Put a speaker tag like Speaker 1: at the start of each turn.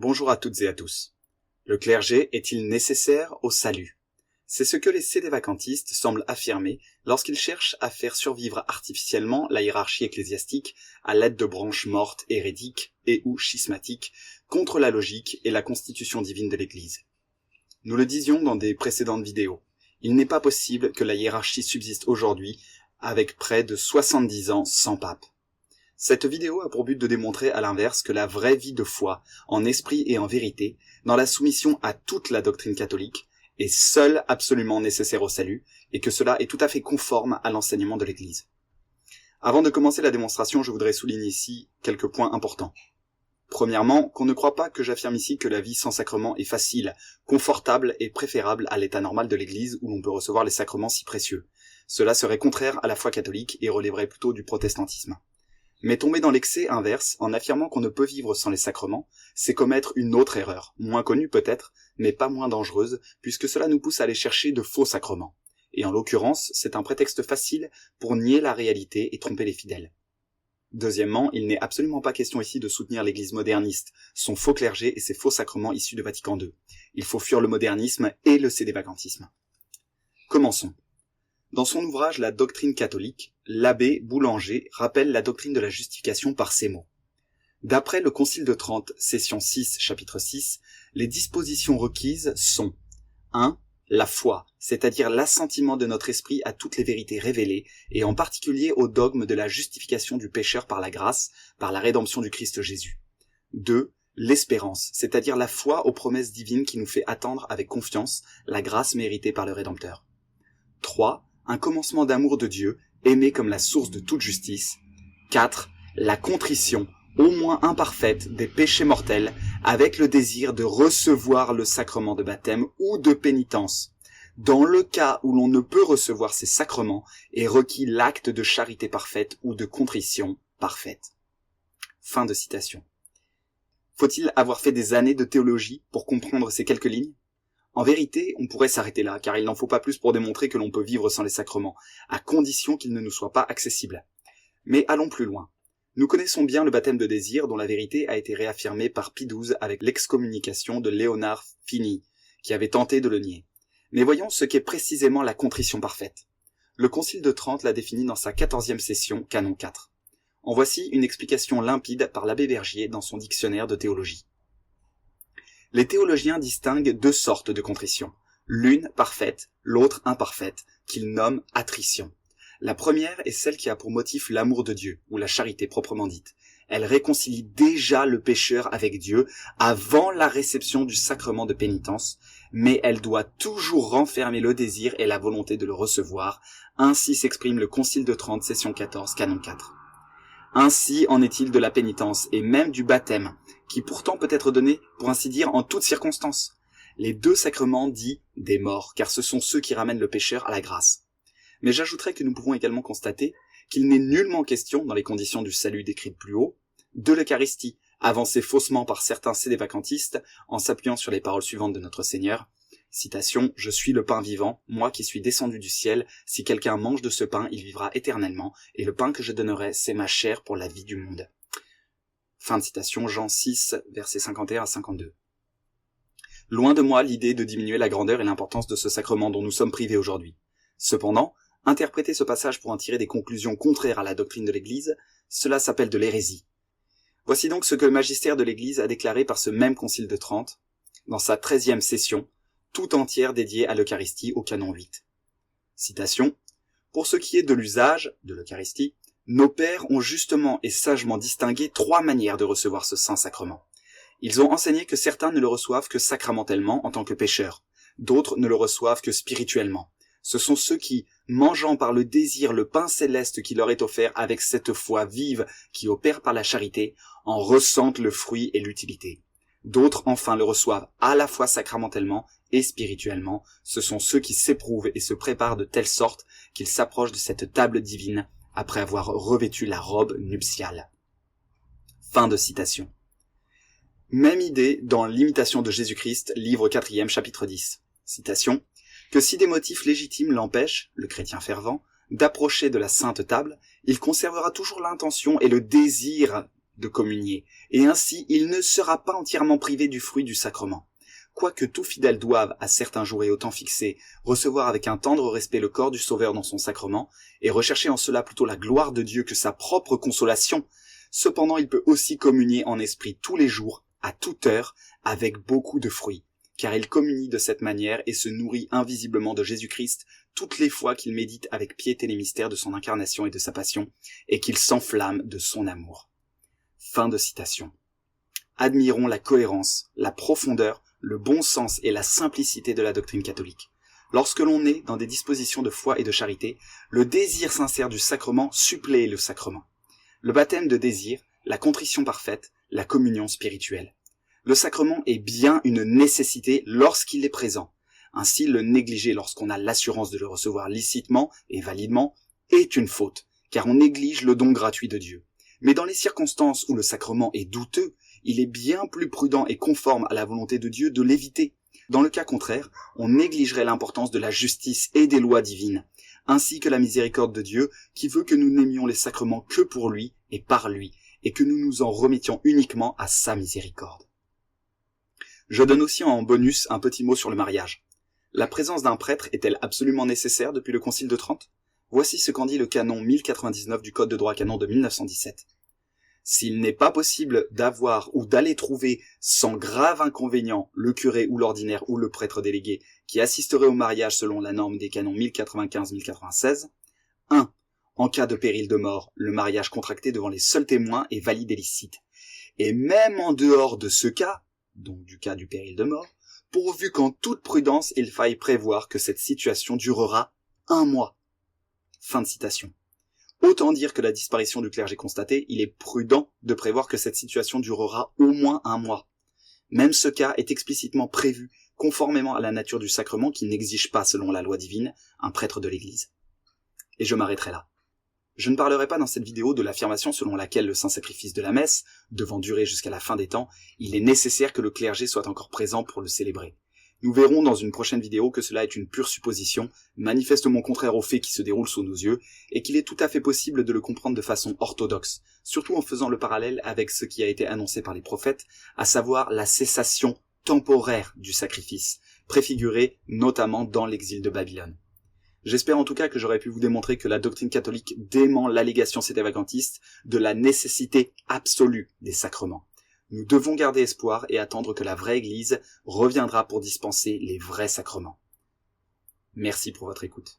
Speaker 1: Bonjour à toutes et à tous. Le clergé est-il nécessaire au salut? C'est ce que les sédévacantistes semblent affirmer lorsqu'ils cherchent à faire survivre artificiellement la hiérarchie ecclésiastique à l'aide de branches mortes, hérétiques et ou schismatiques contre la logique et la constitution divine de l'Église. Nous le disions dans des précédentes vidéos, il n'est pas possible que la hiérarchie subsiste aujourd'hui avec près de 70 ans sans pape. Cette vidéo a pour but de démontrer à l'inverse que la vraie vie de foi, en esprit et en vérité, dans la soumission à toute la doctrine catholique, est seule absolument nécessaire au salut, et que cela est tout à fait conforme à l'enseignement de l'Église. Avant de commencer la démonstration, je voudrais souligner ici quelques points importants. Premièrement, qu'on ne croit pas que j'affirme ici que la vie sans sacrement est facile, confortable et préférable à l'état normal de l'Église où l'on peut recevoir les sacrements si précieux. Cela serait contraire à la foi catholique et relèverait plutôt du protestantisme. Mais tomber dans l'excès inverse en affirmant qu'on ne peut vivre sans les sacrements, c'est commettre une autre erreur, moins connue peut-être, mais pas moins dangereuse, puisque cela nous pousse à aller chercher de faux sacrements. Et en l'occurrence, c'est un prétexte facile pour nier la réalité et tromper les fidèles. Deuxièmement, il n'est absolument pas question ici de soutenir l'Église moderniste, son faux clergé et ses faux sacrements issus de Vatican II. Il faut fuir le modernisme et le sédévacantisme. Commençons. Dans son ouvrage La doctrine catholique, l'abbé Boulanger rappelle la doctrine de la justification par ces mots. D'après le Concile de Trente, session 6, chapitre 6, les dispositions requises sont 1. La foi, c'est-à-dire l'assentiment de notre esprit à toutes les vérités révélées, et en particulier au dogme de la justification du pécheur par la grâce, par la rédemption du Christ Jésus. 2. L'espérance, c'est-à-dire la foi aux promesses divines qui nous fait attendre avec confiance la grâce méritée par le Rédempteur. 3. Un commencement d'amour de Dieu, aimé comme la source de toute justice. 4. La contrition, au moins imparfaite, des péchés mortels, avec le désir de recevoir le sacrement de baptême ou de pénitence. Dans le cas où l'on ne peut recevoir ces sacrements, est requis l'acte de charité parfaite ou de contrition parfaite. Fin de citation. Faut-il avoir fait des années de théologie pour comprendre ces quelques lignes ? En vérité, on pourrait s'arrêter là, car il n'en faut pas plus pour démontrer que l'on peut vivre sans les sacrements, à condition qu'ils ne nous soient pas accessibles. Mais allons plus loin. Nous connaissons bien le baptême de désir, dont la vérité a été réaffirmée par Pie XII avec l'excommunication de Léonard Fini, qui avait tenté de le nier. Mais voyons ce qu'est précisément la contrition parfaite. Le Concile de Trente l'a définie dans sa 14e session, canon 4. En voici une explication limpide par l'abbé Vergier dans son dictionnaire de théologie. Les théologiens distinguent deux sortes de contrition, l'une parfaite, l'autre imparfaite, qu'ils nomment attrition. La première est celle qui a pour motif l'amour de Dieu, ou la charité proprement dite. Elle réconcilie déjà le pécheur avec Dieu avant la réception du sacrement de pénitence, mais elle doit toujours renfermer le désir et la volonté de le recevoir. Ainsi s'exprime le Concile de Trente, session 14, canon 4. Ainsi en est-il de la pénitence et même du baptême, qui pourtant peut être donné, pour ainsi dire, en toutes circonstances. Les deux sacrements dits des morts, car ce sont ceux qui ramènent le pécheur à la grâce. Mais j'ajouterai que nous pouvons également constater qu'il n'est nullement question, dans les conditions du salut décrites plus haut, de l'Eucharistie, avancée faussement par certains sédévacantistes, en s'appuyant sur les paroles suivantes de notre Seigneur. Citation, « Je suis le pain vivant, moi qui suis descendu du ciel, si quelqu'un mange de ce pain, il vivra éternellement, et le pain que je donnerai, c'est ma chair pour la vie du monde. » Fin de citation, Jean 6, versets 51 à 52. Loin de moi l'idée de diminuer la grandeur et l'importance de ce sacrement dont nous sommes privés aujourd'hui. Cependant, interpréter ce passage pour en tirer des conclusions contraires à la doctrine de l'Église, cela s'appelle de l'hérésie. Voici donc ce que le magistère de l'Église a déclaré par ce même Concile de Trente, dans sa 13e session, tout entière dédiée à l'Eucharistie au canon 8. Citation. « Pour ce qui est de l'usage de l'Eucharistie, nos pères ont justement et sagement distingué 3 manières de recevoir ce saint sacrement. Ils ont enseigné que certains ne le reçoivent que sacramentellement en tant que pécheurs, d'autres ne le reçoivent que spirituellement. Ce sont ceux qui, mangeant par le désir le pain céleste qui leur est offert avec cette foi vive qui opère par la charité, en ressentent le fruit et l'utilité. D'autres enfin le reçoivent à la fois sacramentellement et spirituellement. Ce sont ceux qui s'éprouvent et se préparent de telle sorte qu'ils s'approchent de cette table divine après avoir revêtu la robe nuptiale. » Fin de citation. Même idée dans l'imitation de Jésus-Christ, livre 4e, chapitre 10. Citation. « Que si des motifs légitimes l'empêchent, le chrétien fervent, d'approcher de la sainte table, il conservera toujours l'intention et le désir de communier, et ainsi il ne sera pas entièrement privé du fruit du sacrement. Quoique tout fidèle doive, à certains jours et au temps fixés, recevoir avec un tendre respect le corps du Sauveur dans son sacrement, et rechercher en cela plutôt la gloire de Dieu que sa propre consolation, cependant il peut aussi communier en esprit tous les jours, à toute heure, avec beaucoup de fruits, car il communie de cette manière et se nourrit invisiblement de Jésus-Christ toutes les fois qu'il médite avec piété les mystères de son incarnation et de sa passion, et qu'il s'enflamme de son amour. Fin de citation. Admirons la cohérence, la profondeur, le bon sens et la simplicité de la doctrine catholique. Lorsque l'on est dans des dispositions de foi et de charité, le désir sincère du sacrement supplée le sacrement. Le baptême de désir, la contrition parfaite, la communion spirituelle. Le sacrement est bien une nécessité lorsqu'il est présent. Ainsi, le négliger lorsqu'on a l'assurance de le recevoir licitement et validement est une faute, car on néglige le don gratuit de Dieu. Mais dans les circonstances où le sacrement est douteux, il est bien plus prudent et conforme à la volonté de Dieu de l'éviter. Dans le cas contraire, on négligerait l'importance de la justice et des lois divines, ainsi que la miséricorde de Dieu qui veut que nous n'aimions les sacrements que pour lui et par lui, et que nous nous en remettions uniquement à sa miséricorde. Je donne aussi en bonus un petit mot sur le mariage. La présence d'un prêtre est-elle absolument nécessaire depuis le Concile de Trente ? Voici ce qu'en dit le canon 1099 du Code de droit canon de 1917. S'il n'est pas possible d'avoir ou d'aller trouver sans grave inconvénient le curé ou l'ordinaire ou le prêtre délégué qui assisterait au mariage selon la norme des canons 1095-1096, 1. En cas de péril de mort, le mariage contracté devant les seuls témoins est valide et licite. Et même en dehors de ce cas, donc du cas du péril de mort, pourvu qu'en toute prudence il faille prévoir que cette situation durera 1 mois. Fin de citation. Autant dire que la disparition du clergé constatée, il est prudent de prévoir que cette situation durera au moins 1 mois. Même ce cas est explicitement prévu, conformément à la nature du sacrement qui n'exige pas, selon la loi divine, un prêtre de l'Église. Et je m'arrêterai là. Je ne parlerai pas dans cette vidéo de l'affirmation selon laquelle le saint sacrifice de la messe, devant durer jusqu'à la fin des temps, il est nécessaire que le clergé soit encore présent pour le célébrer. Nous verrons dans une prochaine vidéo que cela est une pure supposition, manifestement contraire aux faits qui se déroulent sous nos yeux, et qu'il est tout à fait possible de le comprendre de façon orthodoxe, surtout en faisant le parallèle avec ce qui a été annoncé par les prophètes, à savoir la cessation temporaire du sacrifice, préfigurée notamment dans l'exil de Babylone. J'espère en tout cas que j'aurais pu vous démontrer que la doctrine catholique dément l'allégation sédévacantiste de la nécessité absolue des sacrements. Nous devons garder espoir et attendre que la vraie Église reviendra pour dispenser les vrais sacrements. Merci pour votre écoute.